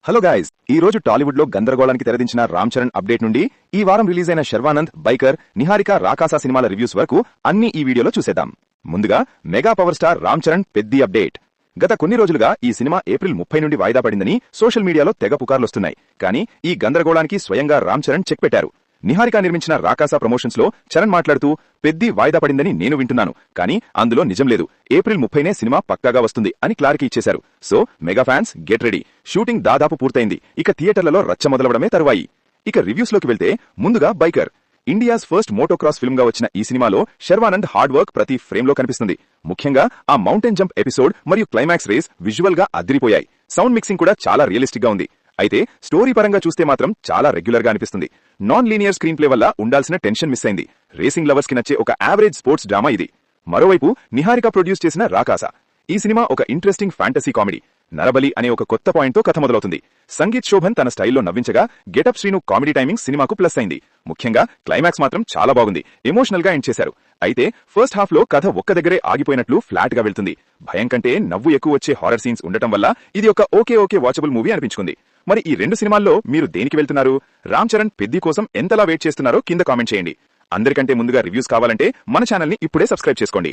Hello guys, ఈ రోజు టాలీవుడ్ లో గందరగోళానికి తెరదించిన రామ్ చరణ్ అప్డేట్ నుండి ఈ వారం రిలీజ్ అయిన శర్వానంద్, బైకర్, నిహారిక, రాకాసా సినిమాల రివ్యూస్ వరకు అన్ని ఈ వీడియోలో చూసేద్దాం. ముందుగా mega power star Ram Charan Peddi update. గత కొన్ని రోజులుగా ఈ సినిమా ఏప్రిల్ 30 నుండి వాయిదా పడిందని సోషల్ మీడియాలో తెగ పుకార్లొస్తున్నాయి. కానీ ఈ గందరగోళానికి స్వయంగా రామ్ చరణ్ చెక్ పెట్టారు. నిహారిక నిర్మించిన రాకాసా ప్రమోషన్స్ లో చరణ్ మాట్లాడుతూ, పెద్ది వాయిదా పడిందని నేను వింటున్నాను, కానీ అందులో నిజం లేదు, ఏప్రిల్ 30నే సినిమా పక్కాగా వస్తుంది అని క్లారిటీ ఇచ్చేశారు. So mega fans get ready, shooting దాదాపు పూర్తయింది, ఇక థియేటర్లలో రచ్చ మొదలవడమే తరువాయి. ఇక రివ్యూస్ లోకి వెళ్తే ముందుగా biker. India's first motocross film గా వచ్చిన ఈ సినిమాలో శర్వానంద్ హార్డ్ వర్క్ ప్రతి ఫ్రేమ్ లో కనిపిస్తుంది. ముఖ్యంగా ఆ మౌంటైన్ జంప్ ఎపిసోడ్ మరియు క్లైమాక్స్ రేస్ విజువల్ గా అదిరిపోయాయి. సౌండ్ మిక్సింగ్ కూడా చాలా రియలిస్టిక్ గా ఉంది. అయితే స్టోరీ పరంగా చూస్తే మాత్రం చాలా రెగ్యులర్ గా అనిపిస్తుంది. నాన్ లీనియర్ స్క్రీన్ ప్లే వల్ల ఉండాల్సిన టెన్షన్ మిస్ అయింది. రేసింగ్ లవర్స్ కి నచ్చే ఒక యావరేజ్ స్పోర్ట్స్ డ్రామా ఇది. మరోవైపు నిహారిక ప్రొడ్యూస్ చేసిన రాకాసా. ఈ సినిమా ఒక ఇంట్రెస్టింగ్ ఫ్యాంటసీ కామెడీ. నరబలి అనే ఒక కొత్త పాయింట్ తో కథ మొదలవుతుంది. సంగీత్ శోభన్ తన స్టైల్లో నవ్వించగా, గెటప్ శ్రీను కామెడీ టైమింగ్ సినిమాకు ప్లస్ అయింది. ముఖ్యంగా క్లైమాక్స్ మాత్రం చాలా బాగుంది, ఎమోషనల్ గా ఎండ్ చేశారు. అయితే ఫస్ట్ హాఫ్ లో కథ ఒక్క దగ్గరే ఆగిపోయినట్లు ఫ్లాట్ గా వెళ్తుంది. భయం కంటే నవ్వు ఎక్కువ వచ్చే హారర్ సీన్స్ ఉండటం వల్ల ఇది ఒక ఓకే వాచబుల్ మూవీ అనిపించుకుంది. మరి ఈ రెండు సినిమాల్లో మీరు దేనికి వెళ్తున్నారు? రామ్ చరణ్ పెద్ది కోసం ఎంతలా వెయిట్ చేస్తున్నారో కింద కామెంట్ చేయండి. అందరికంటే ముందుగా రివ్యూస్ కావాలంటే మన ఛానల్ ని ఇప్పుడే సబ్స్క్రైబ్ చేసుకోండి.